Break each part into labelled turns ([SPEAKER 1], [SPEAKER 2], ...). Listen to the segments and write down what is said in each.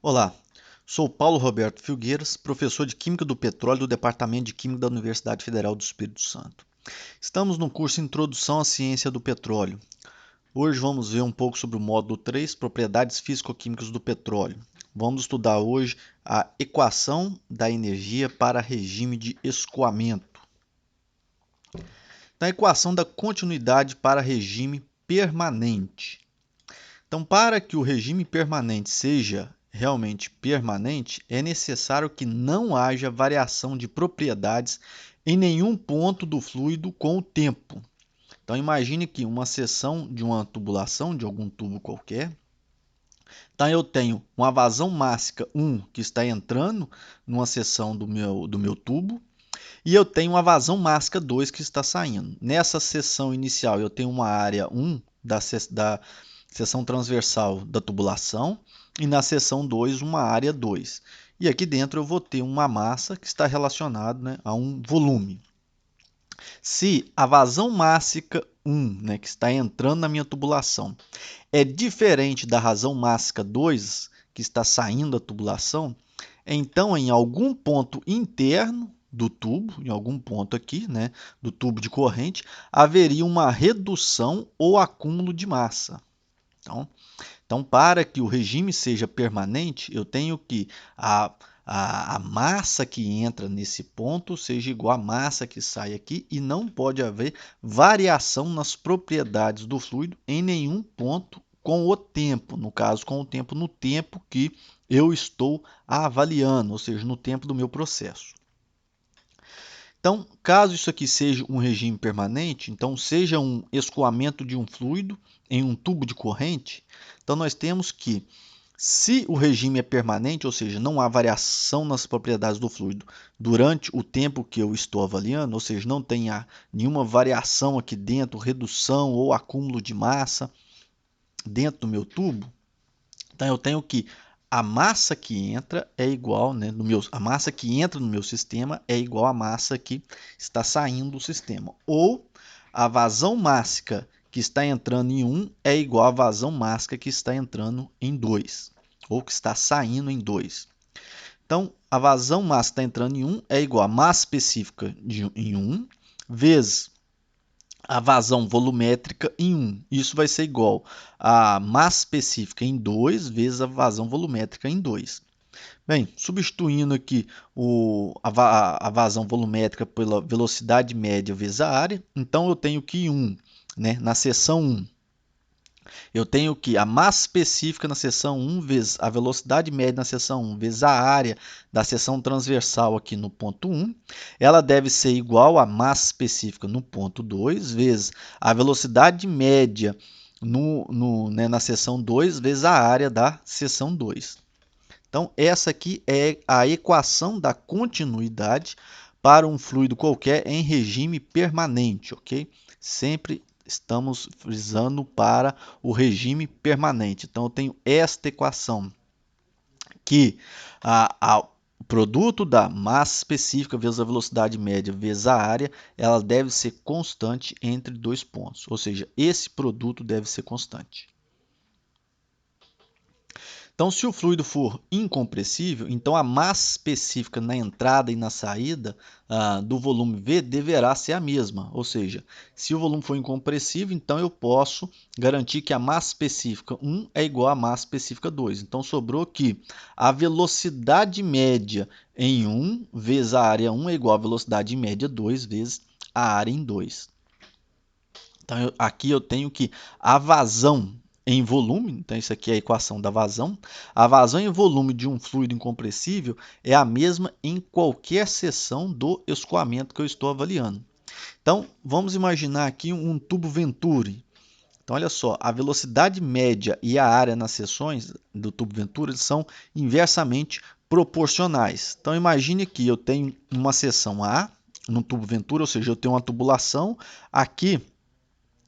[SPEAKER 1] Olá, sou Paulo Roberto Filgueiras, professor de Química do Petróleo do Departamento de Química da Universidade Federal do Espírito Santo. Estamos no curso Introdução à Ciência do Petróleo. Hoje vamos ver um pouco sobre o módulo 3, Propriedades Físico-Químicas do Petróleo. Vamos estudar hoje a equação da energia para regime de escoamento. Então, a equação da continuidade para regime permanente. Então, para que o regime permanente seja realmente permanente, é necessário que não haja variação de propriedades em nenhum ponto do fluido com o tempo. Então, imagine que uma seção de uma tubulação, de algum tubo qualquer. Então, eu tenho uma vazão mássica 1 que está entrando numa seção do meu tubo, e eu tenho uma vazão mássica 2 que está saindo. Nessa seção inicial, eu tenho uma área 1 da seção transversal da tubulação e na seção 2 uma área 2. E aqui dentro eu vou ter uma massa que está relacionada, né, a um volume. Se a vazão mássica 1, né, que está entrando na minha tubulação, é diferente da vazão mássica 2, que está saindo da tubulação, então em algum ponto interno do tubo, em algum ponto aqui, né, do tubo de corrente, haveria uma redução ou acúmulo de massa. Então, para que o regime seja permanente, eu tenho que a massa que entra nesse ponto seja igual à massa que sai aqui e não pode haver variação nas propriedades do fluido em nenhum ponto com o tempo, no caso, com o tempo no tempo que eu estou avaliando, ou seja, no tempo do meu processo. Então, caso isso aqui seja um regime permanente, então seja um escoamento de um fluido em um tubo de corrente, então nós temos que, se o regime é permanente, ou seja, não há variação nas propriedades do fluido durante o tempo que eu estou avaliando, ou seja, não tenha nenhuma variação aqui dentro, redução ou acúmulo de massa dentro do meu tubo, então eu tenho que a massa que entra é igual, né, a massa que entra no meu sistema é igual à massa que está saindo do sistema. Ou a vazão mássica que está entrando em 1 é igual à vazão mássica que está entrando em 2, ou que está saindo em 2. Então, a vazão mássica que está entrando em 1 é igual à massa específica em 1 vezes a vazão volumétrica em 1. Isso vai ser igual a massa específica em 2 vezes a vazão volumétrica em 2. Bem, substituindo aqui a vazão volumétrica pela velocidade média vezes a área, então eu tenho que 1, né, na seção 1, eu tenho que a massa específica na seção 1 vezes a velocidade média na seção 1 vezes a área da seção transversal aqui no ponto 1, ela deve ser igual à massa específica no ponto 2 vezes a velocidade média né, na seção 2 vezes a área da seção 2. Então, essa aqui é a equação da continuidade para um fluido qualquer em regime permanente, ok? Sempre estamos frisando para o regime permanente. Então, eu tenho esta equação, que o produto da massa específica vezes a velocidade média vezes a área, ela deve ser constante entre dois pontos. Ou seja, esse produto deve ser constante. Então, se o fluido for incompressível, então a massa específica na entrada e na saída do volume V deverá ser a mesma. Ou seja, se o volume for incompressível, então eu posso garantir que a massa específica 1 é igual à massa específica 2. Então, sobrou que a velocidade média em 1 vezes a área 1 é igual à velocidade média 2 vezes a área em 2. Então, aqui eu tenho que a vazão em volume, então isso aqui é a equação da vazão. A vazão em volume de um fluido incompressível é a mesma em qualquer seção do escoamento que eu estou avaliando. Então, vamos imaginar aqui um tubo Venturi. Então, olha só, a velocidade média e a área nas seções do tubo Venturi são inversamente proporcionais. Então, imagine que eu tenho uma seção A no tubo Venturi, ou seja, eu tenho uma tubulação. Aqui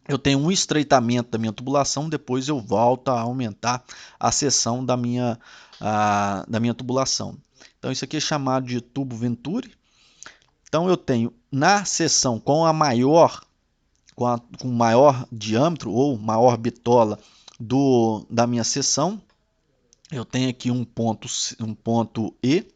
[SPEAKER 1] eu tenho um estreitamento da minha tubulação, depois eu volto a aumentar a seção da minha tubulação. Então, isso aqui é chamado de tubo Venturi. Então, eu tenho na seção com maior diâmetro ou maior bitola da minha seção, eu tenho aqui um ponto E,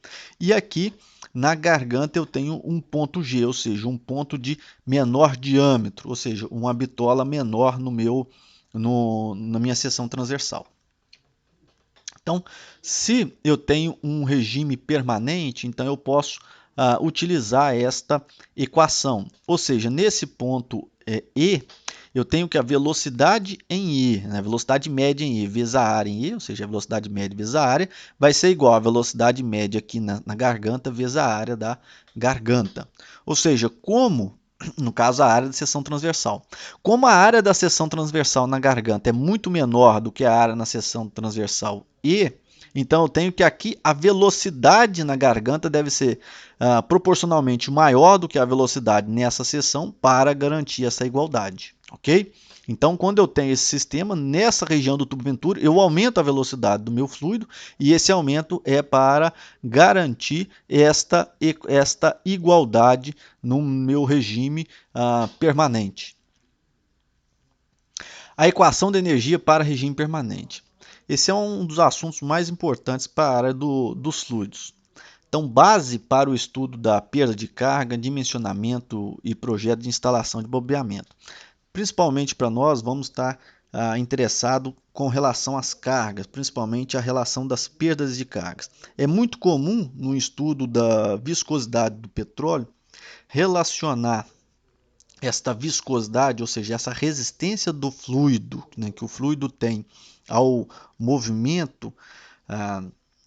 [SPEAKER 1] e aqui na garganta eu tenho um ponto G, ou seja, um ponto de menor diâmetro, ou seja, uma bitola menor na minha seção transversal. Então, se eu tenho um regime permanente, então eu posso utilizar esta equação. Ou seja, nesse ponto E, eu tenho que a velocidade em E, né, a velocidade média em E vezes a área em E, ou seja, a velocidade média vezes a área, vai ser igual à velocidade média aqui na garganta vezes a área da garganta. Ou seja, no caso, a área da seção transversal. Como a área da seção transversal na garganta é muito menor do que a área na seção transversal E, então eu tenho que aqui a velocidade na garganta deve ser proporcionalmente maior do que a velocidade nessa seção para garantir essa igualdade, ok? Então, quando eu tenho esse sistema, nessa região do tubo venturi, eu aumento a velocidade do meu fluido e esse aumento é para garantir esta igualdade no meu regime permanente. A equação da energia para regime permanente. Esse é um dos assuntos mais importantes para a área dos fluidos. Então, base para o estudo da perda de carga, dimensionamento e projeto de instalação de bombeamento. Principalmente para nós, vamos estar interessados com relação às cargas, principalmente a relação das perdas de cargas. É muito comum no estudo da viscosidade do petróleo relacionar esta viscosidade, ou seja, essa resistência do fluido, né, que o fluido tem ao movimento,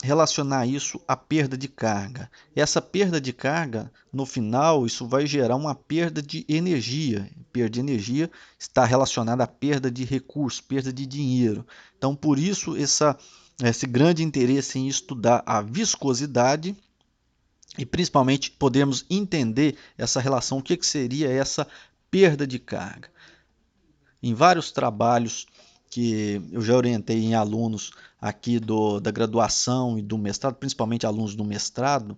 [SPEAKER 1] relacionar isso à perda de carga. Essa perda de carga, no final, isso vai gerar uma perda de energia. Perda de energia está relacionada à perda de recursos, perda de dinheiro. Então, por isso, esse grande interesse em estudar a viscosidade e, principalmente, podermos entender essa relação, o que seria essa perda de carga. Em vários trabalhos que eu já orientei em alunos aqui da graduação e do mestrado, principalmente alunos do mestrado,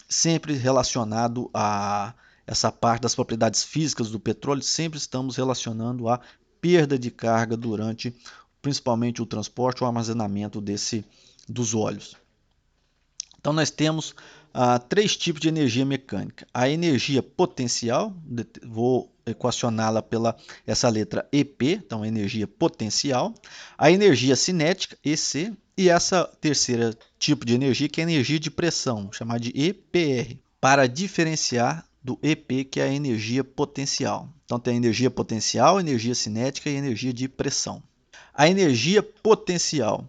[SPEAKER 1] sempre relacionado a essa parte das propriedades físicas do petróleo, sempre estamos relacionando a perda de carga durante principalmente o transporte ou armazenamento dos óleos. Então nós temos três tipos de energia mecânica. A energia potencial, vou equacioná-la pela essa letra EP, então energia potencial. A energia cinética, EC, e essa terceira tipo de energia, que é a energia de pressão, chamada de EPR, para diferenciar do EP, que é a energia potencial. Então tem a energia potencial, energia cinética e energia de pressão. A energia potencial.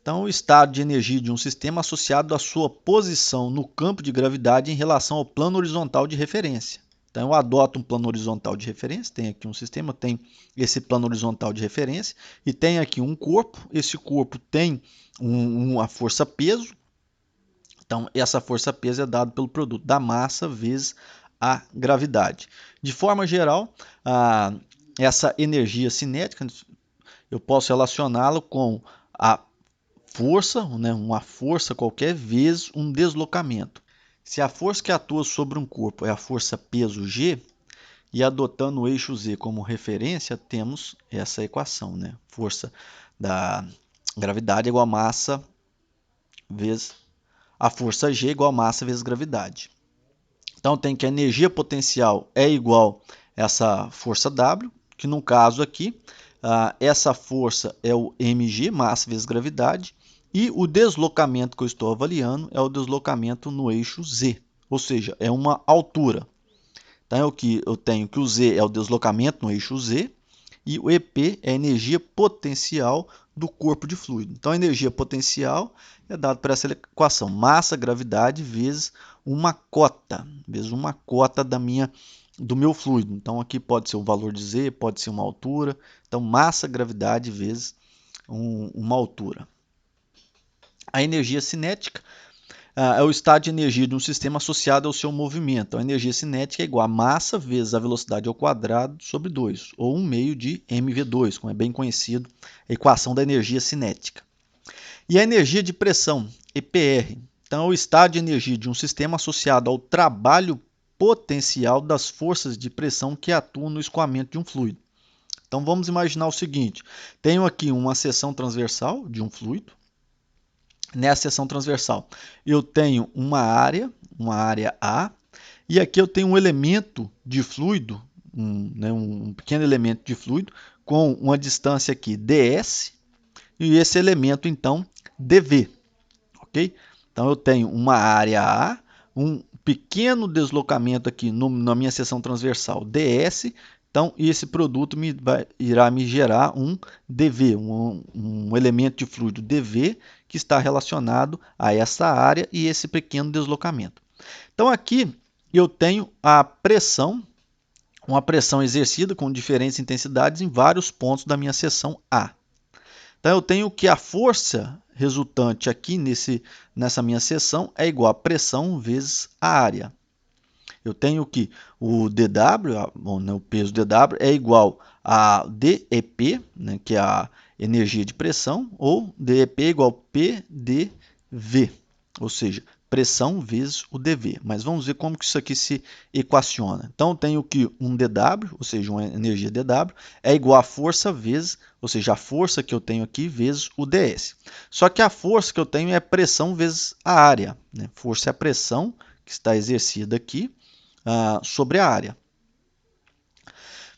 [SPEAKER 1] Então, o estado de energia de um sistema associado à sua posição no campo de gravidade em relação ao plano horizontal de referência. Então, eu adoto um plano horizontal de referência, tem aqui um sistema, tem esse plano horizontal de referência, e tem aqui um corpo, esse corpo tem uma força-peso, então essa força-peso é dada pelo produto da massa vezes a gravidade. De forma geral, essa energia cinética, eu posso relacioná-la com a força, né, uma força qualquer vezes um deslocamento. Se a força que atua sobre um corpo é a força peso G, e adotando o eixo Z como referência, temos essa equação, né? Força da gravidade igual a massa vezes a força G igual a massa vezes gravidade. Então tem que a energia potencial é igual a essa força W, que no caso aqui, essa força é o mg, massa vezes gravidade, e o deslocamento que eu estou avaliando é o deslocamento no eixo Z, ou seja, é uma altura. Então, eu tenho que o Z é o deslocamento no eixo Z e o EP é a energia potencial do corpo de fluido. Então, a energia potencial é dada por essa equação, massa, gravidade, vezes uma cota do meu fluido. Então, aqui pode ser o valor de Z, pode ser uma altura. Então, massa, gravidade, vezes uma altura. A energia cinética é o estado de energia de um sistema associado ao seu movimento. A energia cinética é igual a massa vezes a velocidade ao quadrado sobre 2, ou 1 meio de mv2, como é bem conhecido, a equação da energia cinética. E a energia de pressão, EPR, então é o estado de energia de um sistema associado ao trabalho potencial das forças de pressão que atuam no escoamento de um fluido. Então vamos imaginar o seguinte, tenho aqui uma seção transversal de um fluido, nessa seção transversal, eu tenho uma área A, e aqui eu tenho um elemento de fluido, um pequeno elemento de fluido, com uma distância aqui ds, e esse elemento, então, dv. Ok? Então, eu tenho uma área A, um pequeno deslocamento aqui na minha seção transversal ds, então esse produto irá me gerar um dv, um elemento de fluido dv que está relacionado a essa área e esse pequeno deslocamento. Então, aqui eu tenho a pressão, uma pressão exercida com diferentes intensidades em vários pontos da minha seção A. Então, eu tenho que a força resultante aqui nessa minha seção é igual a pressão vezes a área. Eu tenho que o dW, o peso dW, é igual a dEP, né, que é a energia de pressão, ou dEP igual a PDV, ou seja, pressão vezes o dV. Mas vamos ver como que isso aqui se equaciona. Então, eu tenho que um dW, ou seja, uma energia dW, é igual a força vezes, ou seja, a força que eu tenho aqui vezes o ds. Só que a força que eu tenho é pressão vezes a área, né? Força é a pressão que está exercida aqui sobre a área.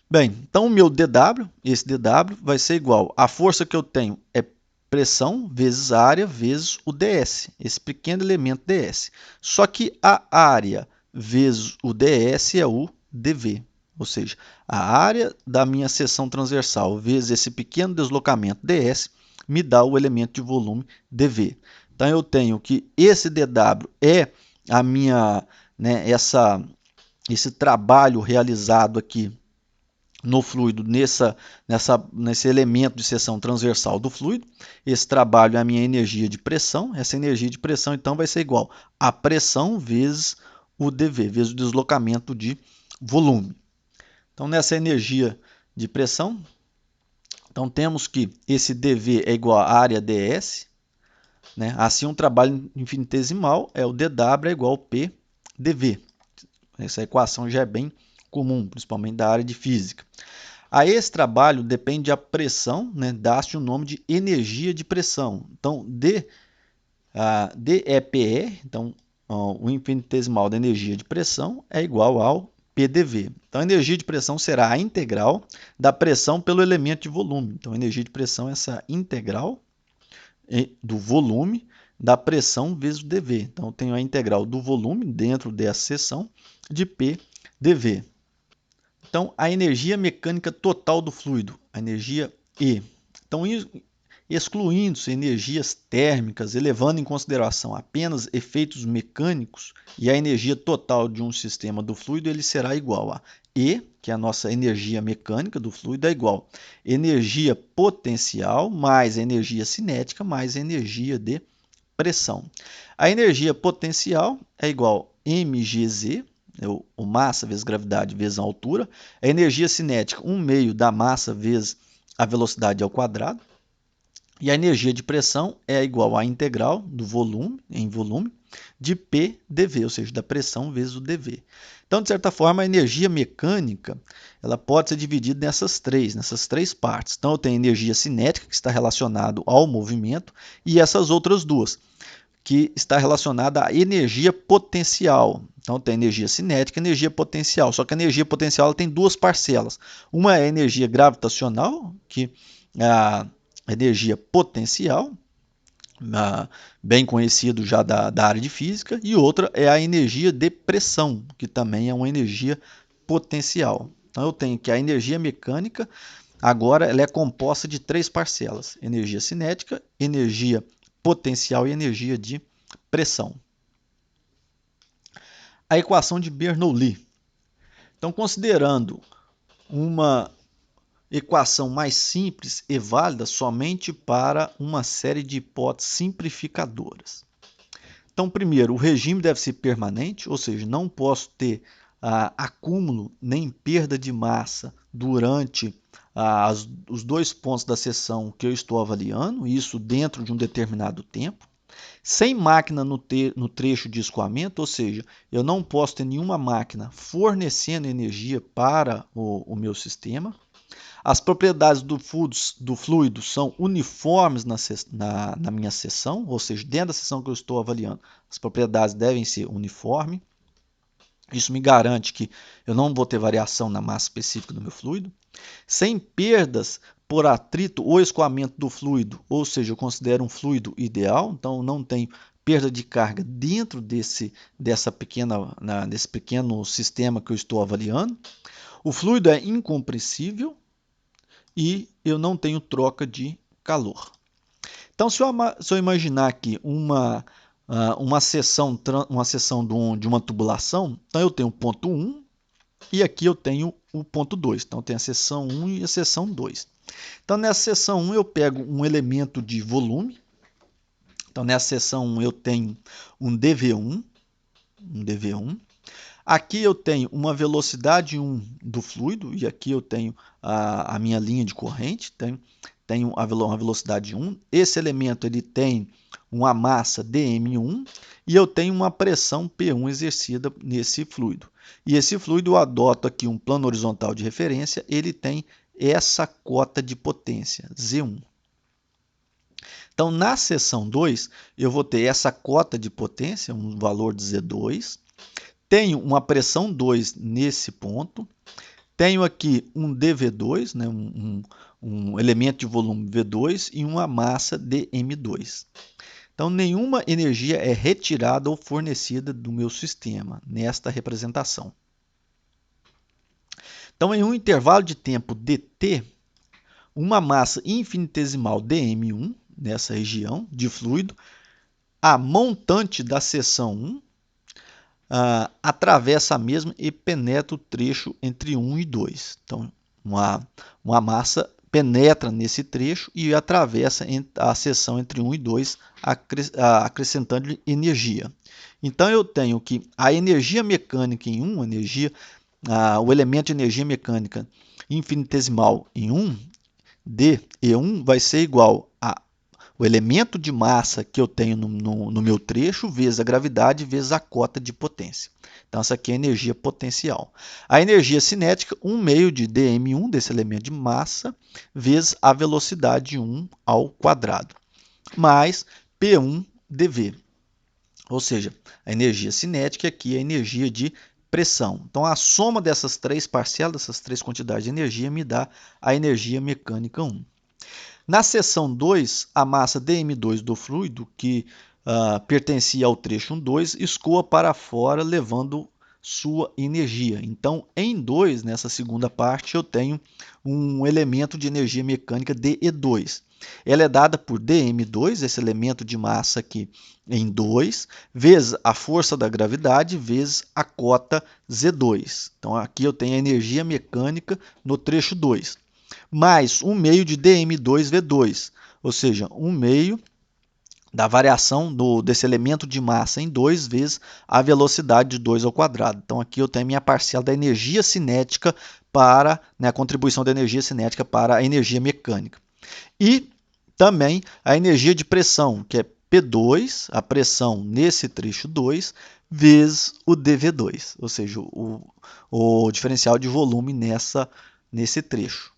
[SPEAKER 1] Bem, então o meu dW, esse dW, vai ser igual a força que eu tenho é pressão vezes a área vezes o ds, esse pequeno elemento ds. Só que a área vezes o ds é o dV, ou seja, a área da minha seção transversal vezes esse pequeno deslocamento ds me dá o elemento de volume dV. Então, eu tenho que esse dW é a minha, né, esse trabalho realizado aqui no fluido, nesse elemento de seção transversal do fluido. Esse trabalho é a minha energia de pressão. Essa energia de pressão, então, vai ser igual a pressão vezes o dV, vezes o deslocamento de volume. Então, nessa energia de pressão, então, temos que esse dV é igual a área ds, né? Assim, um trabalho infinitesimal é o dW é igual ao P dV. Essa equação já é bem comum, principalmente da área de física. A esse trabalho depende da pressão, né? Dá-se o nome de energia de pressão. Então, dEPE, então, o infinitesimal da energia de pressão é igual ao PDV. Então, a energia de pressão será a integral da pressão pelo elemento de volume. Então, a energia de pressão é essa integral do volume da pressão vezes o dV. Então, eu tenho a integral do volume dentro dessa seção de P dV. Então, a energia mecânica total do fluido, a energia E. Então, excluindo-se energias térmicas, elevando em consideração apenas efeitos mecânicos e a energia total de um sistema do fluido, ele será igual a E, que é a nossa energia mecânica do fluido, é igual a energia potencial mais energia cinética mais energia de pressão. A energia potencial é igual a mgz, o massa vezes gravidade vezes a altura. A energia cinética, 1/2 da massa vezes a velocidade ao quadrado. E a energia de pressão é igual à integral do volume, em volume, de P dV, ou seja, da pressão vezes o dV. Então, de certa forma, a energia mecânica ela pode ser dividida nessas três partes. Então, eu tenho a energia cinética, que está relacionada ao movimento, e essas outras duas, que está relacionada à energia potencial. Então, tem energia cinética e energia potencial. Só que a energia potencial ela tem duas parcelas. Uma é a energia gravitacional, que é a energia potencial, bem conhecido já da área de física, e outra é a energia de pressão, que também é uma energia potencial. Então, eu tenho que a energia mecânica, agora, ela é composta de três parcelas: energia cinética, energia potencial e energia de pressão. A equação de Bernoulli. Então, considerando uma equação mais simples e válida somente para uma série de hipóteses simplificadoras. Então, primeiro, o regime deve ser permanente, ou seja, não posso ter acúmulo nem perda de massa durante os dois pontos da seção que eu estou avaliando, isso dentro de um determinado tempo. Sem máquina no trecho de escoamento, ou seja, eu não posso ter nenhuma máquina fornecendo energia para o meu sistema. As propriedades do fluido são uniformes na minha seção, ou seja, dentro da seção que eu estou avaliando, as propriedades devem ser uniformes. Isso me garante que eu não vou ter variação na massa específica do meu fluido. Sem perdas por atrito ou escoamento do fluido, ou seja, eu considero um fluido ideal, então não tenho perda de carga dentro desse pequeno sistema que eu estou avaliando. O fluido é incompressível e eu não tenho troca de calor. Então, se eu imaginar aqui uma seção de uma tubulação, então eu tenho o ponto 1 e aqui eu tenho o ponto 2. Então, eu tenho a seção 1 e a seção 2. Então, nessa seção 1 eu pego um elemento de volume. Então, nessa seção 1 eu tenho um DV1. Aqui eu tenho uma velocidade 1 do fluido, e aqui eu tenho a minha linha de corrente, tenho uma velocidade 1. Esse elemento ele tem uma massa dm1 e eu tenho uma pressão P1 exercida nesse fluido. E esse fluido eu adoto aqui um plano horizontal de referência, ele tem essa cota de potência, Z1. Então, na seção 2, eu vou ter essa cota de potência, um valor de Z2. Tenho uma pressão 2 nesse ponto. Tenho aqui um dV2, né, um elemento de volume V2 e uma massa dm2. Então, nenhuma energia é retirada ou fornecida do meu sistema nesta representação. Então, em um intervalo de tempo dt, uma massa infinitesimal dm1, nessa região de fluido, a montante da seção 1, atravessa a mesma e penetra o trecho entre 1 e 2. Então, uma massa penetra nesse trecho e atravessa a seção entre 1 e 2, acrescentando energia. Então, eu tenho que a energia mecânica em 1, o elemento de energia mecânica infinitesimal em 1, dE1, vai ser igual o elemento de massa que eu tenho no meu trecho vezes a gravidade vezes a cota de potência. Então, essa aqui é a energia potencial. A energia cinética, 1 meio de dm1, desse elemento de massa, vezes a velocidade 1 ao quadrado, mais P1 dV. Ou seja, a energia cinética aqui é a energia de pressão. Então, a soma dessas três parcelas, dessas três quantidades de energia, me dá a energia mecânica 1. Na seção 2, a massa dm2 do fluido, que pertencia ao trecho 1,2, escoa para fora, levando sua energia. Então, em 2, nessa segunda parte, eu tenho um elemento de energia mecânica dE2. Ela é dada por dm2, esse elemento de massa aqui, em 2, vezes a força da gravidade, vezes a cota Z2. Então, aqui eu tenho a energia mecânica no trecho 2. Mais 1 meio de dm2v2, ou seja, 1 meio da variação desse elemento de massa em 2 vezes a velocidade de 2 ao quadrado. Então, aqui eu tenho a minha parcela da energia cinética para, a contribuição da energia cinética para a energia mecânica. E também a energia de pressão, que é P2, a pressão nesse trecho 2, vezes o dV2, ou seja, o diferencial de volume nesse trecho.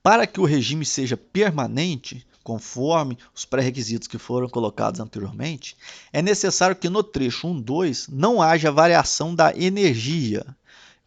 [SPEAKER 1] Para que o regime seja permanente, conforme os pré-requisitos que foram colocados anteriormente, é necessário que no trecho 1,2 não haja variação da energia,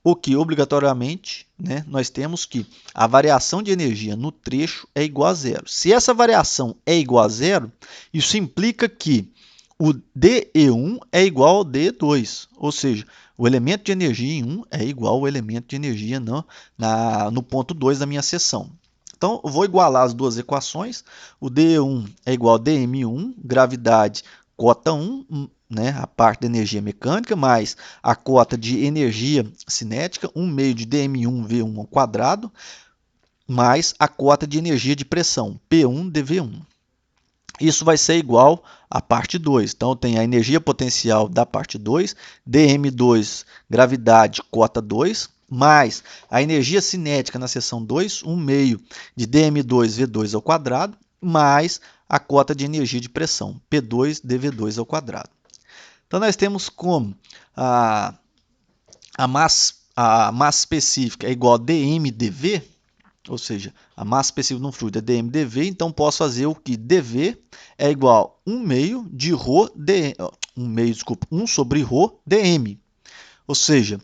[SPEAKER 1] o que obrigatoriamente nós temos que a variação de energia no trecho é igual a zero. Se essa variação é igual a zero, isso implica que o dE1 é igual ao dE2, ou seja, o elemento de energia em 1 é igual ao elemento de energia no ponto 2 da minha seção. Então, eu vou igualar as duas equações. O dE1 é igual a dm1, gravidade, cota 1, a parte da energia mecânica, mais a cota de energia cinética, 1 meio de dm1v1 ao quadrado, mais a cota de energia de pressão, P1 dV1. Isso vai ser igual à parte 2. Então, tem a energia potencial da parte 2, dm2, gravidade, cota 2, mais a energia cinética na seção 2, 1 meio de dm2v2 ao quadrado, mais a cota de energia de pressão, P2 dV2 ao quadrado. Então, nós temos como a massa a massa específica é igual a dm/dv, ou seja, a massa específica de um fluido é dm/dv, então posso fazer o que dv é igual a 1 meio de ρ dm, 1 sobre ρ dm. Ou seja,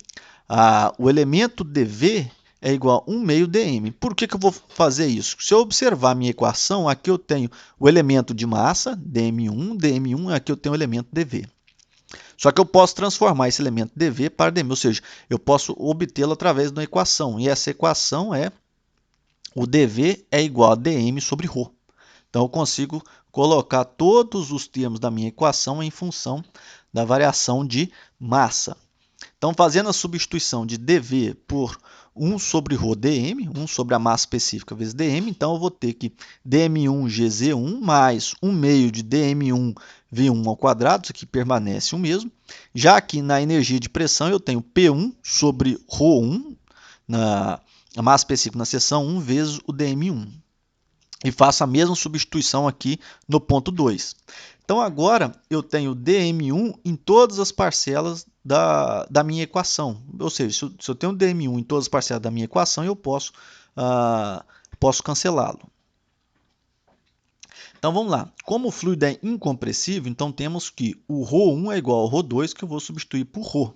[SPEAKER 1] o elemento dv é igual a 1 meio dm. Por que eu vou fazer isso? Se eu observar a minha equação, aqui eu tenho o elemento de massa, dm1, aqui eu tenho o elemento dv. Só que eu posso transformar esse elemento dv para dm, ou seja, eu posso obtê-lo através de uma equação. E essa equação é o dv é igual a dm sobre ρ. Então, eu consigo colocar todos os termos da minha equação em função da variação de massa. Então, fazendo a substituição de dv por 1 sobre ρ dm, 1 sobre a massa específica vezes dm, então eu vou ter que dm1 gz1 mais 1 meio de dm1v1 ao quadrado, isso aqui permanece o mesmo. Já aqui na energia de pressão eu tenho P1 sobre ρ1, a massa específica na seção 1 vezes o dm1. E faço a mesma substituição aqui no ponto 2. Então, agora eu tenho dm1 em todas as parcelas da minha equação. Ou seja, se eu tenho dm1 em todas as parcelas da minha equação, eu posso cancelá-lo. Então, vamos lá. Como o fluido é incompressível, então temos que o ρ1 é igual ao ρ2, que eu vou substituir por ρ.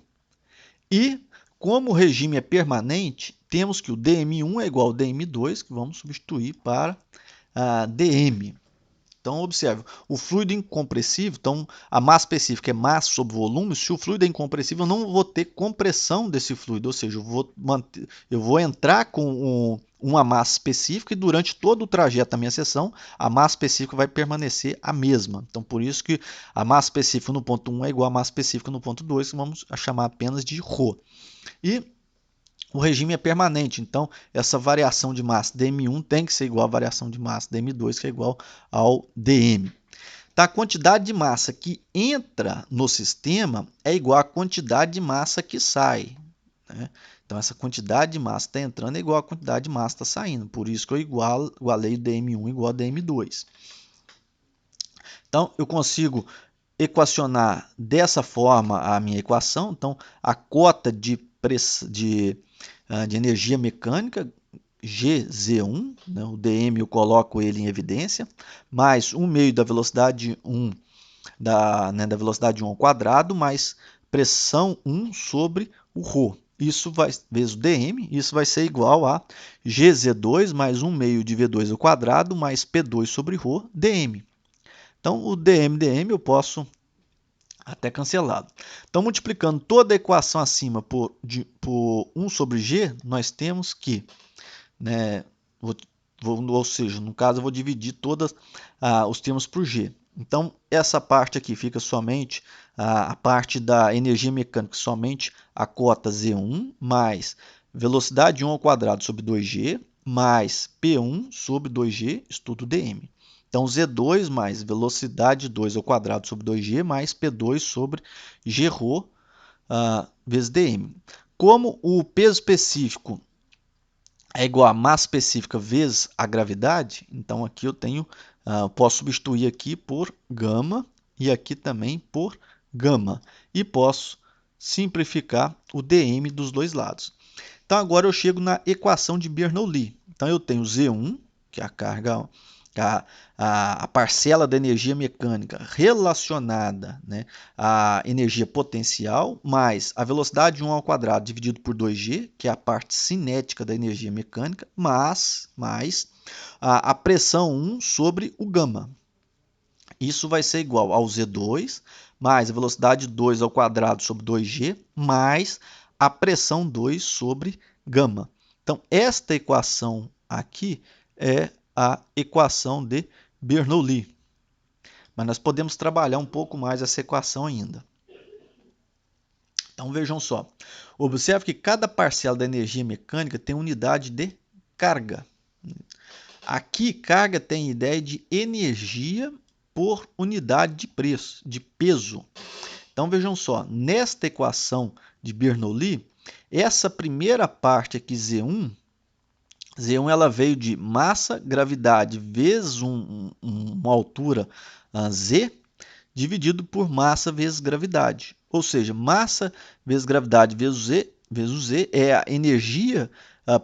[SPEAKER 1] E, como o regime é permanente, temos que o dm1 é igual ao dm2, que vamos substituir para dm. Então, observe, o fluido incompressível, então a massa específica é massa sobre volume. Se o fluido é incompressível, eu não vou ter compressão desse fluido, ou seja, eu vou entrar com uma massa específica e durante todo o trajeto da minha seção, a massa específica vai permanecer a mesma. Então, por isso que a massa específica no ponto 1 é igual à massa específica no ponto 2, que vamos chamar apenas de ρ. E o regime é permanente, então essa variação de massa dm1 tem que ser igual à variação de massa dm2, que é igual ao dm. Então, a quantidade de massa que entra no sistema é igual à quantidade de massa que sai, né? Então, essa quantidade de massa está entrando é igual à quantidade de massa está saindo. Por isso que eu igualei o dm1 igual a dm2. Então, eu consigo equacionar dessa forma a minha equação. Então, a cota de energia mecânica, Gz1, né, o dm eu coloco ele em evidência, mais 1 meio da velocidade 1, da velocidade 1 ao quadrado, mais pressão 1 sobre o ρ. Isso vai, vezes o dm, isso vai ser igual a Gz2 mais 1 meio de V2 ao quadrado, mais P2 sobre ρ, dm. Então, o dm eu até cancelá-lo. Então, multiplicando toda a equação acima por 1 sobre g, nós temos que, né, ou seja, no caso, eu vou dividir todos os termos por g. Então, essa parte aqui fica somente a parte da energia mecânica, somente a cota Z1 mais velocidade 1 ao quadrado sobre 2g mais P1 sobre 2g, isso tudo dm. Então, Z2 mais velocidade 2 ao quadrado sobre 2g mais P2 sobre gρ vezes dm. Como o peso específico é igual a massa específica vezes a gravidade, então aqui eu posso substituir aqui por gama e aqui também por gama. E posso simplificar o dm dos dois lados. Então, agora eu chego na equação de Bernoulli. Então, eu tenho Z1, que é a carga, a parcela da energia mecânica relacionada, né, à energia potencial, mais a velocidade 1 ao quadrado dividido por 2g, que é a parte cinética da energia mecânica, mais a pressão 1 sobre o gama. Isso vai ser igual ao Z2 mais a velocidade 2 ao quadrado sobre 2g mais a pressão 2 sobre gama. Então, esta equação aqui é a equação de Bernoulli. Mas nós podemos trabalhar um pouco mais essa equação ainda. Então, vejam só. Observe que cada parcela da energia mecânica tem unidade de carga. Aqui, carga tem ideia de energia por unidade de peso. Então, vejam só, nesta equação de Bernoulli, essa primeira parte aqui, Z1 ela veio de massa, gravidade, vezes uma altura Z, dividido por massa vezes gravidade. Ou seja, massa vezes gravidade vezes Z vezes o Z é a energia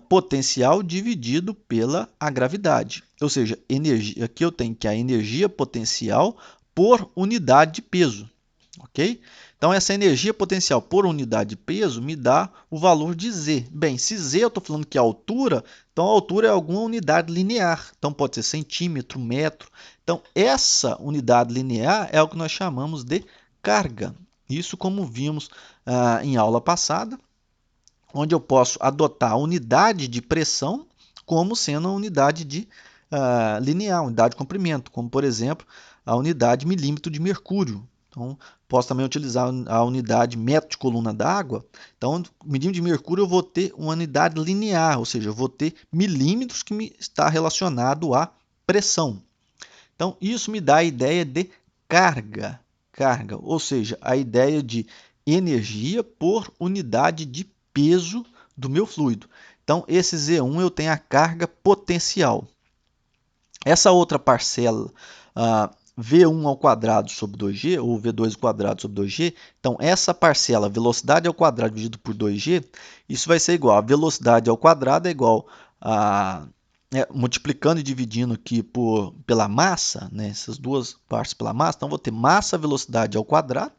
[SPEAKER 1] potencial dividido pela a gravidade. Ou seja, energia, aqui eu tenho que a energia potencial por unidade de peso. Ok? Então, essa energia potencial por unidade de peso me dá o valor de Z. Bem, se Z eu estou falando que é a altura, então a altura é alguma unidade linear. Então, pode ser centímetro, metro. Então, essa unidade linear é o que nós chamamos de carga. Isso como vimos em aula passada, onde eu posso adotar a unidade de pressão como sendo a unidade de linear, unidade de comprimento, como, por exemplo, a unidade milímetro de mercúrio. Então, posso também utilizar a unidade metro de coluna d'água. Então, medida de mercúrio, eu vou ter uma unidade linear, ou seja, eu vou ter milímetros que me está relacionado à pressão. Então, isso me dá a ideia de carga, ou seja, a ideia de energia por unidade de peso do meu fluido. Então, esse Z1 eu tenho a carga potencial. Essa outra parcela, V1 ao quadrado sobre 2G, ou V2 ao quadrado sobre 2G, então essa parcela, velocidade ao quadrado dividido por 2G, isso vai ser igual a velocidade ao quadrado é igual a multiplicando e dividindo aqui pela massa, né, essas duas partes pela massa, então vou ter massa velocidade ao quadrado.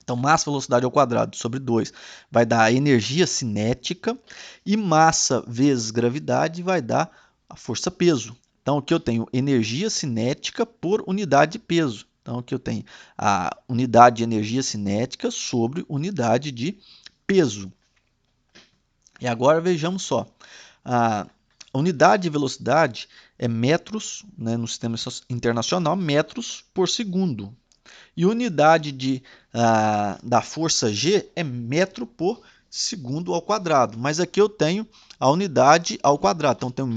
[SPEAKER 1] Então, massa velocidade ao quadrado sobre 2 vai dar a energia cinética e massa vezes gravidade vai dar a força-peso. Então, aqui eu tenho energia cinética por unidade de peso. Então, aqui eu tenho a unidade de energia cinética sobre unidade de peso. E agora vejamos só. A unidade de velocidade é metros, né, no sistema internacional, metros por segundo. E unidade da força G é metro por segundo ao quadrado. Mas aqui eu tenho a unidade ao quadrado. Então, eu tenho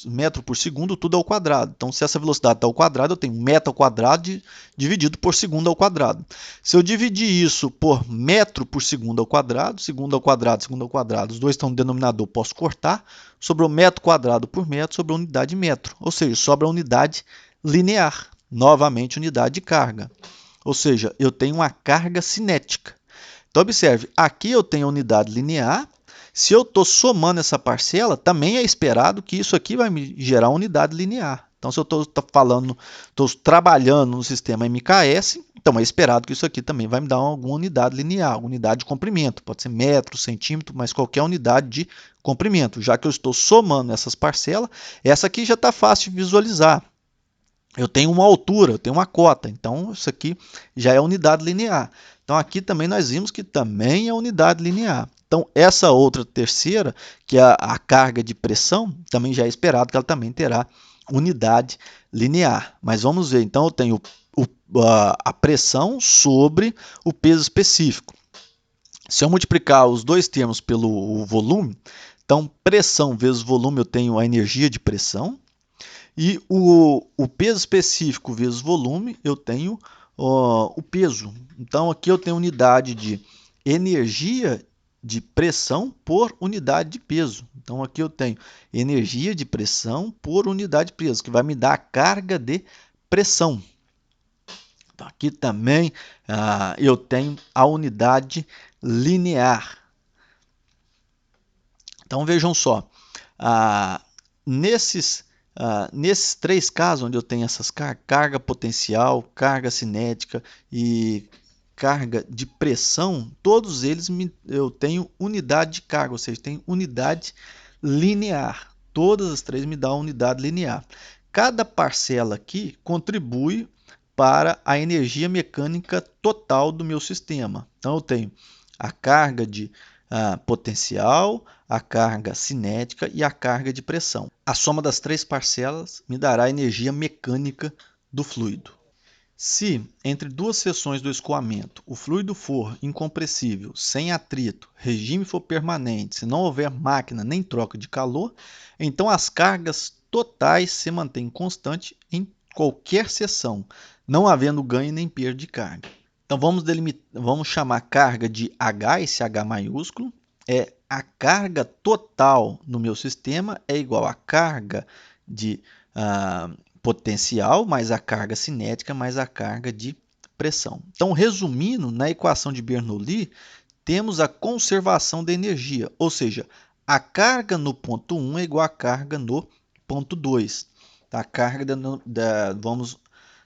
[SPEAKER 1] metro por segundo, tudo ao quadrado. Então, se essa velocidade está ao quadrado, eu tenho metro ao quadrado dividido por segundo ao quadrado. Se eu dividir isso por metro por segundo ao quadrado, segundo ao quadrado, os dois estão no denominador, posso cortar, sobrou metro quadrado por metro, sobrou unidade de metro. Ou seja, sobra a unidade linear. Novamente, unidade de carga. Ou seja, eu tenho uma carga cinética. Então, observe, aqui eu tenho a unidade linear. Se eu estou somando essa parcela, também é esperado que isso aqui vai me gerar uma unidade linear. Então, se eu estou trabalhando no sistema MKS, então é esperado que isso aqui também vai me dar alguma unidade linear, unidade de comprimento. Pode ser metro, centímetro, mas qualquer unidade de comprimento. Já que eu estou somando essas parcelas, essa aqui já está fácil de visualizar. Eu tenho uma altura, eu tenho uma cota, então isso aqui já é unidade linear. Então aqui também nós vimos que também é unidade linear. Então essa outra terceira, que é a carga de pressão, também já é esperado que ela também terá unidade linear. Mas vamos ver, então eu tenho a pressão sobre o peso específico. Se eu multiplicar os dois termos pelo volume, então pressão vezes volume eu tenho a energia de pressão, e o peso específico vezes volume, eu tenho o peso. Então, aqui eu tenho unidade de energia de pressão por unidade de peso. Então, aqui eu tenho energia de pressão por unidade de peso, que vai me dar a carga de pressão. Então, aqui também eu tenho a unidade linear. Então, vejam só, nesses três casos onde eu tenho essas carga potencial, carga cinética e carga de pressão, todos eles eu tenho unidade de carga, ou seja, tem unidade linear. Todas as três me dão unidade linear. Cada parcela aqui contribui para a energia mecânica total do meu sistema. Então, eu tenho a carga de potencial, a carga cinética e a carga de pressão. A soma das três parcelas me dará a energia mecânica do fluido. Se, entre duas seções do escoamento, o fluido for incompressível, sem atrito, regime for permanente, se não houver máquina nem troca de calor, então as cargas totais se mantêm constantes em qualquer seção, não havendo ganho nem perda de carga. Então vamos chamar carga de H, esse H maiúsculo, é a carga total no meu sistema é igual a carga de potencial mais a carga cinética mais a carga de pressão. Então, resumindo, na equação de Bernoulli, temos a conservação da energia, ou seja, a carga no ponto 1 é igual à carga no ponto 2. A carga vamos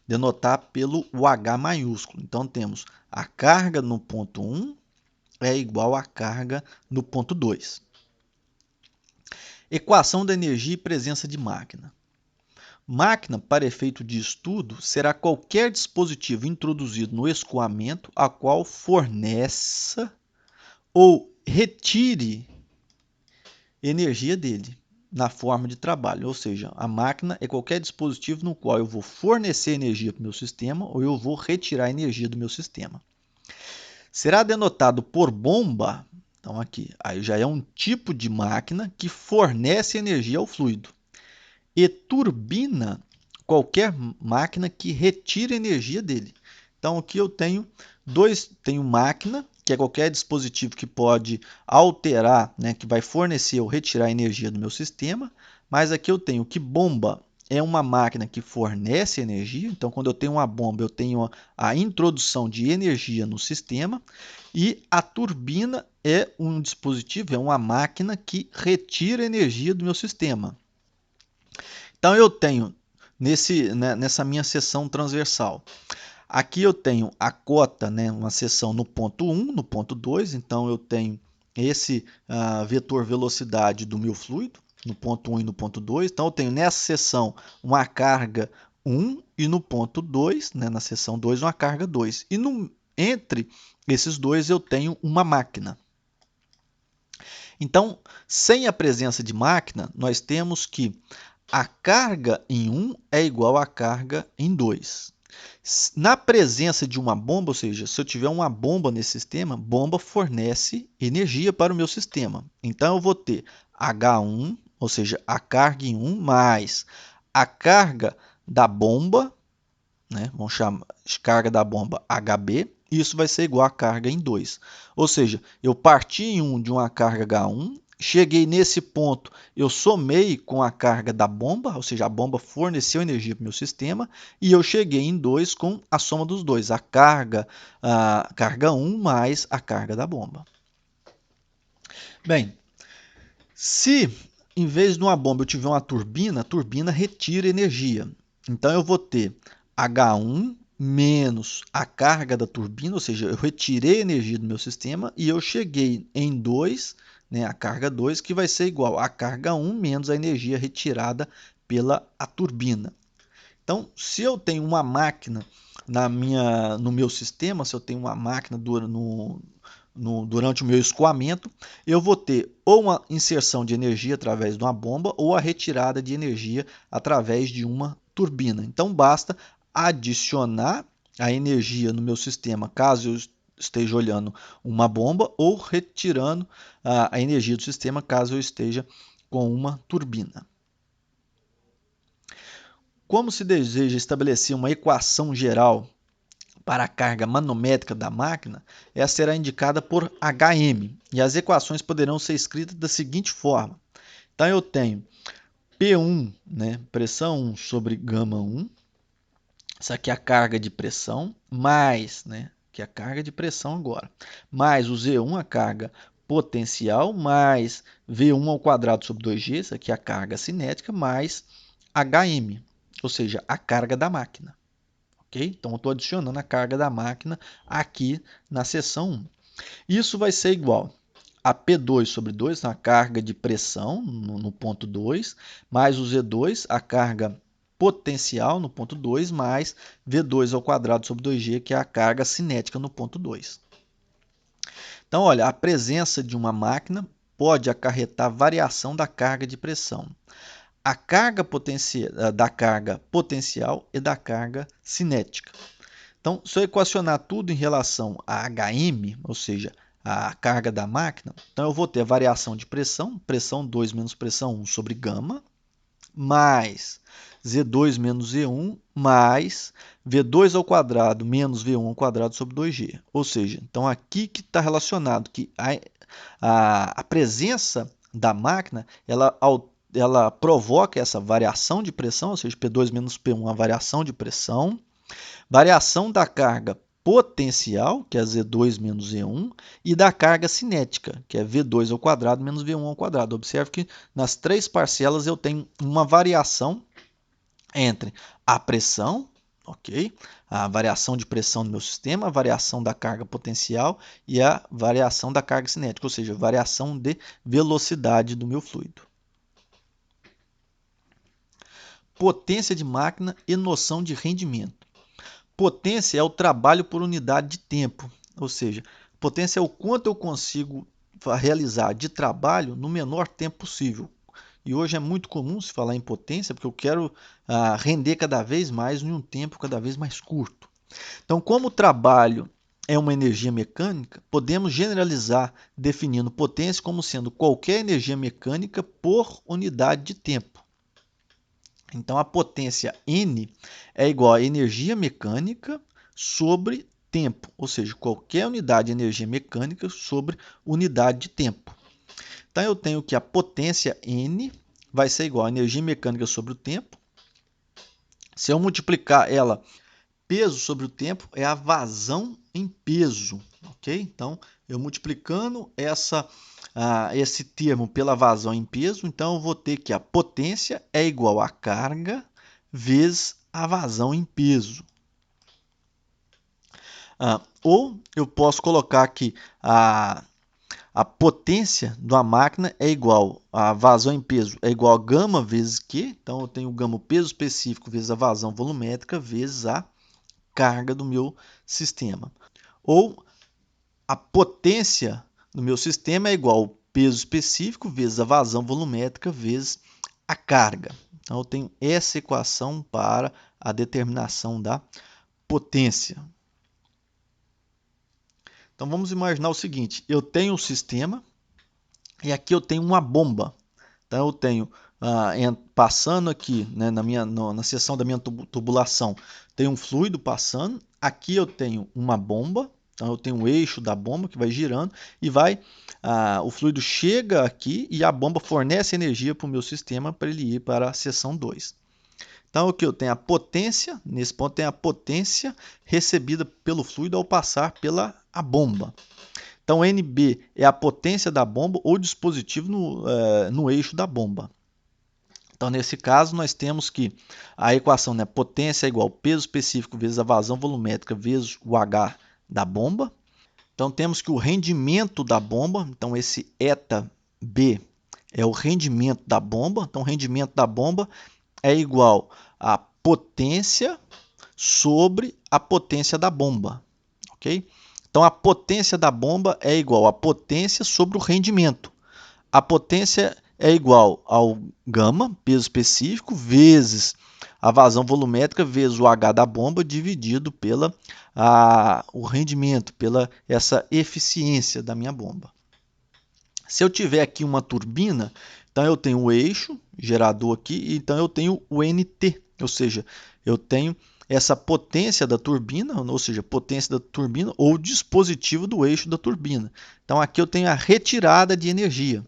[SPEAKER 1] denotar pelo H maiúsculo. Então, temos a carga no ponto 1 é igual à carga no ponto 2. Equação da energia e presença de máquina. Máquina, para efeito de estudo, será qualquer dispositivo introduzido no escoamento a qual forneça ou retire energia dele na forma de trabalho. Ou seja, a máquina é qualquer dispositivo no qual eu vou fornecer energia para o meu sistema ou eu vou retirar energia do meu sistema. Será denotado por bomba. Então, aqui, aí já é um tipo de máquina que fornece energia ao fluido. E turbina, qualquer máquina que retire energia dele. Então, aqui eu tenho tenho máquina, que é qualquer dispositivo que pode alterar, né, que vai fornecer ou retirar energia do meu sistema. Mas aqui eu tenho que bomba é uma máquina que fornece energia. Então, quando eu tenho uma bomba, eu tenho a introdução de energia no sistema. E a turbina é um dispositivo, é uma máquina que retira energia do meu sistema. Então, eu tenho, nessa minha seção transversal, aqui eu tenho a cota, né, uma seção no ponto 1, no ponto 2. Então, eu tenho esse vetor velocidade do meu fluido, no ponto 1 e no ponto 2. Então, eu tenho nessa seção uma carga 1 e no ponto 2, né, na seção 2, uma carga 2. E entre esses dois eu tenho uma máquina. Então, sem a presença de máquina, nós temos que a carga em 1 é igual à carga em 2. Na presença de uma bomba, ou seja, se eu tiver uma bomba nesse sistema, bomba fornece energia para o meu sistema. Então, eu vou ter H1, ou seja, a carga em 1, mais a carga da bomba, né? Vamos chamar de carga da bomba HB, e isso vai ser igual à carga em 2. Ou seja, eu parti em 1 de uma carga H1, cheguei nesse ponto, eu somei com a carga da bomba, ou seja, a bomba forneceu energia para o meu sistema, e eu cheguei em 2 com a soma dos dois, a carga 1 mais a carga da bomba. Bem, se em vez de uma bomba eu tiver uma turbina, a turbina retira energia. Então, eu vou ter H1 menos a carga da turbina, ou seja, eu retirei energia do meu sistema e eu cheguei em 2, né, a carga 2, que vai ser igual a carga 1 menos a energia retirada pela turbina. Então, se eu tenho uma máquina no meu sistema, se eu tenho uma máquina durante o meu escoamento, eu vou ter ou uma inserção de energia através de uma bomba ou a retirada de energia através de uma turbina. Então, basta adicionar a energia no meu sistema, caso eu esteja olhando uma bomba, ou retirando a energia do sistema, caso eu esteja com uma turbina. Como se deseja estabelecer uma equação geral para a carga manométrica da máquina, essa será indicada por HM, e as equações poderão ser escritas da seguinte forma. Então, eu tenho P1, né, pressão 1 sobre γ1, isso aqui é a carga de pressão, mais, né, que é a carga de pressão agora, mais o Z1, a carga potencial, mais V1 ao quadrado sobre 2G, isso aqui é a carga cinética, mais HM, ou seja, a carga da máquina. Okay? Então, eu estou adicionando a carga da máquina aqui na seção 1. Isso vai ser igual a P2 sobre 2, a carga de pressão no ponto 2, mais o Z2, a carga potencial no ponto 2, mais V2 ao quadrado sobre 2G, que é a carga cinética no ponto 2. Então, olha, a presença de uma máquina pode acarretar variação da carga de pressão, a carga da carga potencial e da carga cinética. Então, se eu equacionar tudo em relação a HM, ou seja, a carga da máquina, então eu vou ter a variação de pressão, pressão 2 menos pressão 1 sobre γ, mais Z2 menos Z1, mais V2 ao quadrado menos V1 ao quadrado sobre 2G. Ou seja, então aqui que está relacionado que a presença da máquina, ela provoca essa variação de pressão, ou seja, P2 menos P1, a variação de pressão, variação da carga potencial, que é Z2 menos Z1, e da carga cinética, que é V2 ao quadrado menos V1 ao quadrado. Observe que nas três parcelas eu tenho uma variação entre a pressão, ok? A variação de pressão do meu sistema, a variação da carga potencial e a variação da carga cinética, ou seja, variação de velocidade do meu fluido. Potência de máquina e noção de rendimento. Potência é o trabalho por unidade de tempo, ou seja, potência é o quanto eu consigo realizar de trabalho no menor tempo possível. E hoje é muito comum se falar em potência, porque eu quero render cada vez mais em um tempo cada vez mais curto. Então, como o trabalho é uma energia mecânica, podemos generalizar definindo potência como sendo qualquer energia mecânica por unidade de tempo. Então, a potência N é igual a energia mecânica sobre tempo, ou seja, qualquer unidade de energia mecânica sobre unidade de tempo. Então, eu tenho que a potência N vai ser igual a energia mecânica sobre o tempo. Se eu multiplicar ela peso sobre o tempo, é a vazão em peso, ok? Então, eu multiplicando esse termo pela vazão em peso, então eu vou ter que a potência é igual a carga vezes a vazão em peso. Ou eu posso colocar que a potência de uma máquina é igual a vazão em peso é igual a gama vezes Q. Então, eu tenho gama o peso específico vezes a vazão volumétrica vezes a carga do meu sistema. Ou a potência do meu sistema é igual ao peso específico vezes a vazão volumétrica vezes a carga. Então, eu tenho essa equação para a determinação da potência. Então, vamos imaginar o seguinte, eu tenho um sistema e aqui eu tenho uma bomba. Então, eu tenho, passando aqui, né, na seção da minha tubulação, tem um fluido passando. Aqui eu tenho uma bomba. Então, eu tenho o eixo da bomba que vai girando e o fluido chega aqui e a bomba fornece energia para o meu sistema para ele ir para a seção 2. Então, aqui eu tenho a potência, nesse ponto tem a potência recebida pelo fluido ao passar pela a bomba. Então, NB é a potência da bomba ou dispositivo no eixo da bomba. Então, nesse caso, nós temos que a equação, né, potência é igual ao peso específico vezes a vazão volumétrica vezes o H da bomba. Então, temos que o rendimento da bomba, então esse eta B é o rendimento da bomba. Então, o rendimento da bomba é igual a potência sobre a potência da bomba, ok? Então, a potência da bomba é igual a potência sobre o rendimento. A potência é igual ao gama, peso específico, vezes a vazão volumétrica, vezes o H da bomba, dividido pela o rendimento, pela essa eficiência da minha bomba. Se eu tiver aqui uma turbina, então eu tenho o eixo, gerador aqui, então eu tenho o NT, ou seja, eu tenho essa potência da turbina, ou seja, potência da turbina ou dispositivo do eixo da turbina. Então aqui eu tenho a retirada de energia,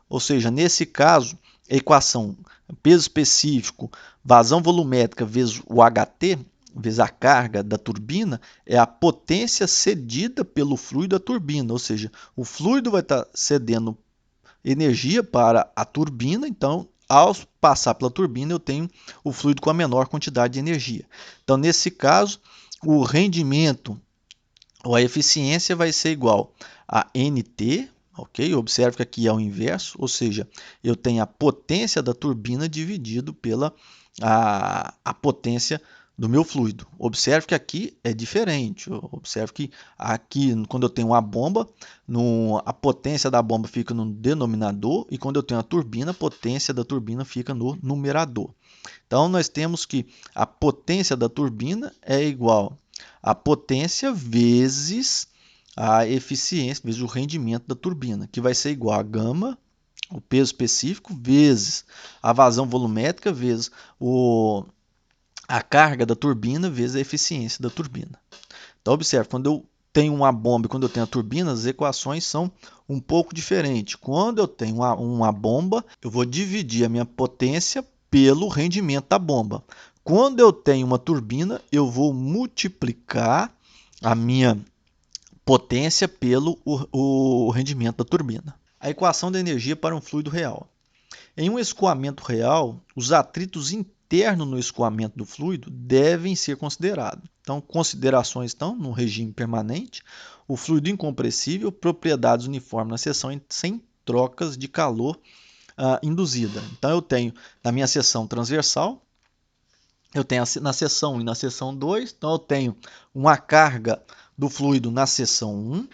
[SPEAKER 1] ou seja, nesse caso, a equação peso específico, vazão volumétrica vezes o HT, vezes a carga da turbina, é a potência cedida pelo fluido à turbina, ou seja, o fluido vai estar cedendo energia para a turbina, então, ao passar pela turbina, eu tenho o fluido com a menor quantidade de energia. Então, nesse caso, o rendimento ou a eficiência vai ser igual a NT, ok? Observe que aqui é o inverso, ou seja, eu tenho a potência da turbina dividido pela a potência do meu fluido. Observe que aqui é diferente. Observe que aqui, quando eu tenho uma bomba, a potência da bomba fica no denominador e quando eu tenho a turbina, a potência da turbina fica no numerador. Então, nós temos que a potência da turbina é igual a potência vezes a eficiência, vezes o rendimento da turbina, que vai ser igual a gama, o peso específico, vezes a vazão volumétrica, vezes a carga da turbina, vezes a eficiência da turbina. Então, observe, quando eu tenho uma bomba e quando eu tenho a turbina, as equações são um pouco diferentes. Quando eu tenho uma bomba, eu vou dividir a minha potência pelo rendimento da bomba. Quando eu tenho uma turbina, eu vou multiplicar a minha potência pelo o rendimento da turbina. A equação da energia para um fluido real. Em um escoamento real, os atritos internos no escoamento do fluido devem ser considerados. Então, considerações estão no regime permanente, o fluido incompressível, propriedades uniformes na seção sem trocas de calor induzida. Então, eu tenho na minha seção transversal, eu tenho na seção 1 e na seção 2, então eu tenho uma carga do fluido na seção 1,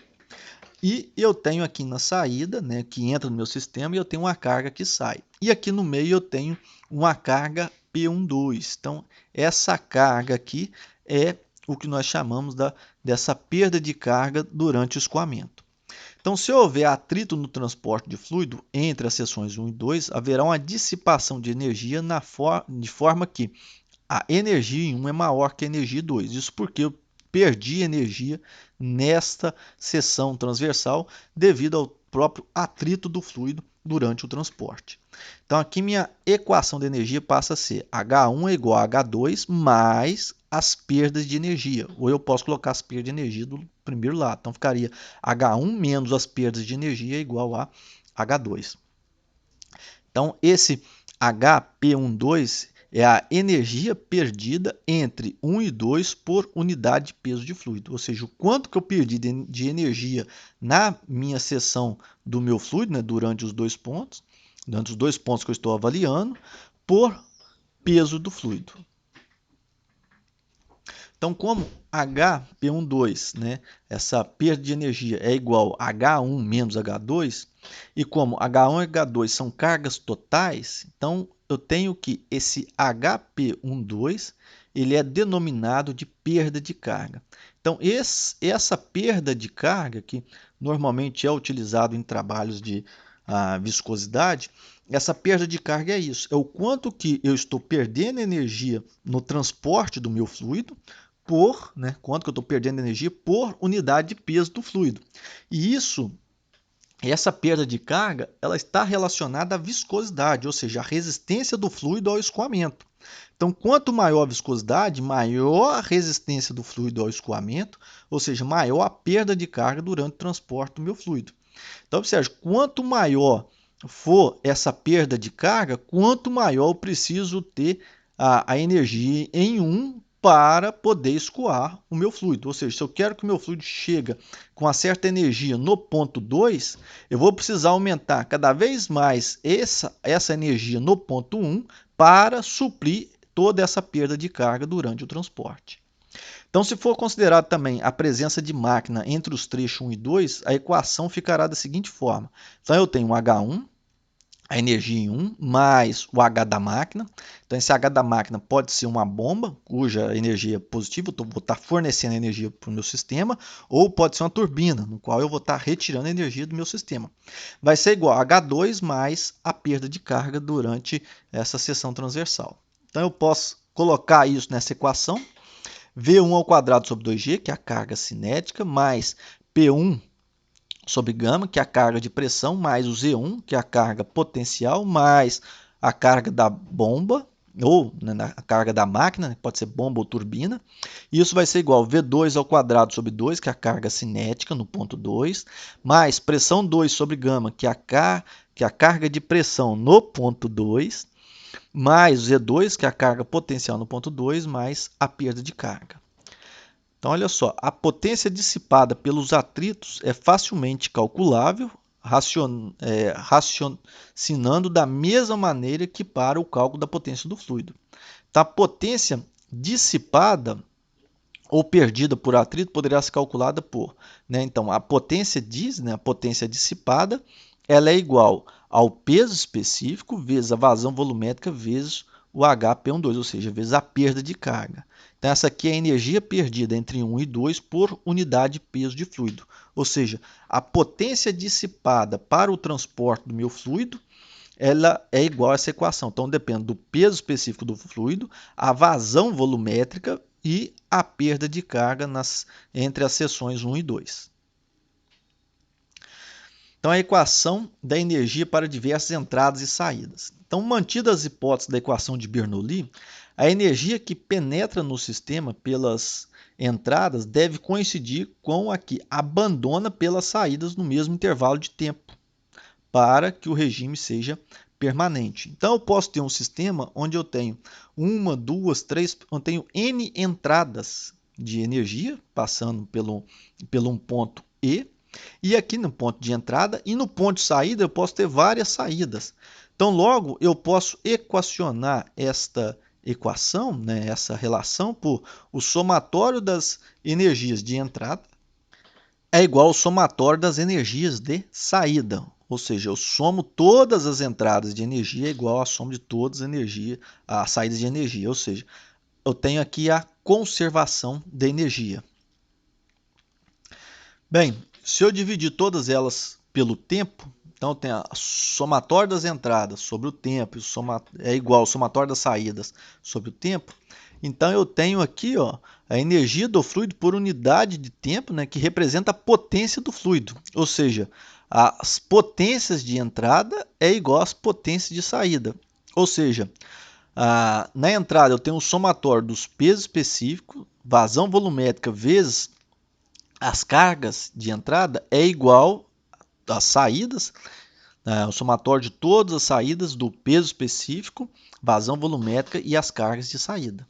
[SPEAKER 1] e eu tenho aqui na saída, né, que entra no meu sistema, e eu tenho uma carga que sai. E aqui no meio eu tenho uma carga P12. Então, essa carga aqui é o que nós chamamos dessa perda de carga durante o escoamento. Então, se houver atrito no transporte de fluido entre as seções 1 e 2, haverá uma dissipação de energia de forma que a energia em 1 é maior que a energia em 2. Isso porque eu perdi energia nesta seção transversal devido ao próprio atrito do fluido durante o transporte. Então, aqui minha equação de energia passa a ser H1 é igual a H2 mais as perdas de energia. Ou eu posso colocar as perdas de energia do primeiro lado. Então, ficaria H1 menos as perdas de energia é igual a H2. Então, esse HP12 é a energia perdida entre 1 e 2 por unidade de peso de fluido. Ou seja, o quanto que eu perdi de energia na minha seção do meu fluido, né, durante os dois pontos que eu estou avaliando, por peso do fluido. Então, como HP12, né, essa perda de energia é igual a H1 menos H2, e como H1 e H2 são cargas totais, então eu tenho que esse HP12 ele é denominado de perda de carga. Então, essa perda de carga, que normalmente é utilizado em trabalhos de viscosidade, essa perda de carga é isso, é o quanto que eu estou perdendo energia no transporte do meu fluido, quanto que eu estou perdendo energia por unidade de peso do fluido. E essa perda de carga, ela está relacionada à viscosidade, ou seja, a resistência do fluido ao escoamento. Então, quanto maior a viscosidade, maior a resistência do fluido ao escoamento, ou seja, maior a perda de carga durante o transporte do meu fluido. Então, observe, quanto maior for essa perda de carga, quanto maior eu preciso ter a energia em 1 para poder escoar o meu fluido. Ou seja, se eu quero que o meu fluido chegue com uma certa energia no ponto 2, eu vou precisar aumentar cada vez mais essa energia no ponto 1 para suprir toda essa perda de carga durante o transporte. Então, se for considerado também a presença de máquina entre os trechos 1 e 2, a equação ficará da seguinte forma. Então, eu tenho um H1, a energia em 1, mais o H da máquina. Então, esse H da máquina pode ser uma bomba, cuja energia é positiva, eu vou estar fornecendo energia para o meu sistema, ou pode ser uma turbina, no qual eu vou estar retirando energia do meu sistema. Vai ser igual a H2 mais a perda de carga durante essa seção transversal. Então, eu posso colocar isso nessa equação, V1 ao quadrado sobre 2G, que é a carga cinética, mais P1 sobre gama, que é a carga de pressão, mais o Z1, que é a carga potencial, mais a carga da bomba, ou a carga da máquina, pode ser bomba ou turbina. Isso vai ser igual a V2 ao quadrado sobre 2, que é a carga cinética no ponto 2, mais pressão 2 sobre gama, que é a carga de pressão no ponto 2, mais Z2, que é a carga potencial no ponto 2, mais a perda de carga. Então, olha só, a potência dissipada pelos atritos é facilmente calculável, raciocinando da mesma maneira que para o cálculo da potência do fluido. Então, a potência dissipada ou perdida por atrito poderá ser calculada por, então, a potência a potência dissipada, ela é igual ao peso específico vezes a vazão volumétrica vezes o HP12, ou seja, vezes a perda de carga. Então, essa aqui é a energia perdida entre 1 e 2 por unidade de peso de fluido. Ou seja, a potência dissipada para o transporte do meu fluido, ela é igual a essa equação. Então, depende do peso específico do fluido, a vazão volumétrica e a perda de carga entre as seções 1 e 2. Então, a equação da energia para diversas entradas e saídas. Então, mantidas as hipóteses da equação de Bernoulli, A energia que penetra no sistema pelas entradas deve coincidir com a que abandona pelas saídas no mesmo intervalo de tempo, para que o regime seja permanente. Então, eu posso ter um sistema onde eu tenho uma, duas, três, eu tenho N entradas de energia passando pelo um ponto E aqui no ponto de entrada e no ponto de saída eu posso ter várias saídas. Então, logo, eu posso equacionar esta equação, né, essa relação, por o somatório das energias de entrada é igual ao somatório das energias de saída. Ou seja, eu somo todas as entradas de energia é igual à soma de todas as saídas de energia. Ou seja, eu tenho aqui a conservação de energia. Bem, se eu dividir todas elas pelo tempo, então tem a somatório das entradas sobre o tempo é igual ao somatório das saídas sobre o tempo. Então eu tenho aqui, ó, a energia do fluido por unidade de tempo, né, que representa a potência do fluido. Ou seja, as potências de entrada é igual às potências de saída. Ou seja, na entrada eu tenho um somatório dos pesos específicos, vazão volumétrica vezes as cargas de entrada é igual às saídas, o somatório de todas as saídas do peso específico, vazão volumétrica e as cargas de saída.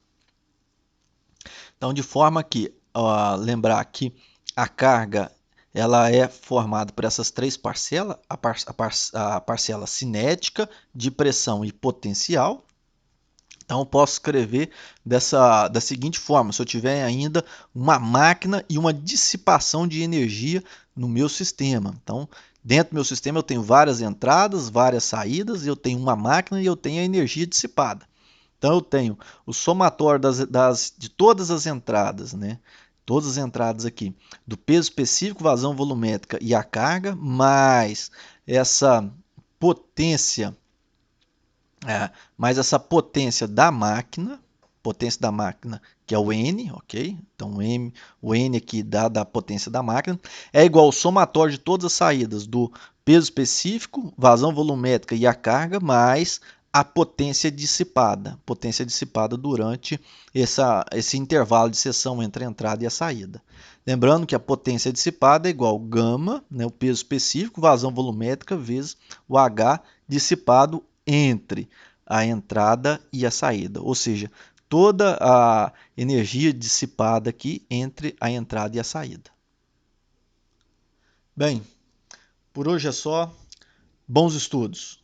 [SPEAKER 1] Então, de forma que, lembrar que a carga ela é formada por essas três parcelas, a parcela cinética, de pressão e potencial. Então, eu posso escrever da seguinte forma, se eu tiver ainda uma máquina e uma dissipação de energia no meu sistema. Então, dentro do meu sistema eu tenho várias entradas, várias saídas, eu tenho uma máquina e eu tenho a energia dissipada. Então, eu tenho o somatório de todas as entradas, né? Todas as entradas aqui, do peso específico, vazão volumétrica e a carga, mais essa potência mas essa potência da máquina que é o N, ok? Então o N aqui da potência da máquina, é igual ao somatório de todas as saídas do peso específico, vazão volumétrica e a carga, mais a potência dissipada durante esse intervalo de seção entre a entrada e a saída. Lembrando que a potência dissipada é igual ao gama, né, o peso específico, vazão volumétrica, vezes o H dissipado entre a entrada e a saída, ou seja, toda a energia dissipada aqui entre a entrada e a saída. Bem, por hoje é só. Bons estudos!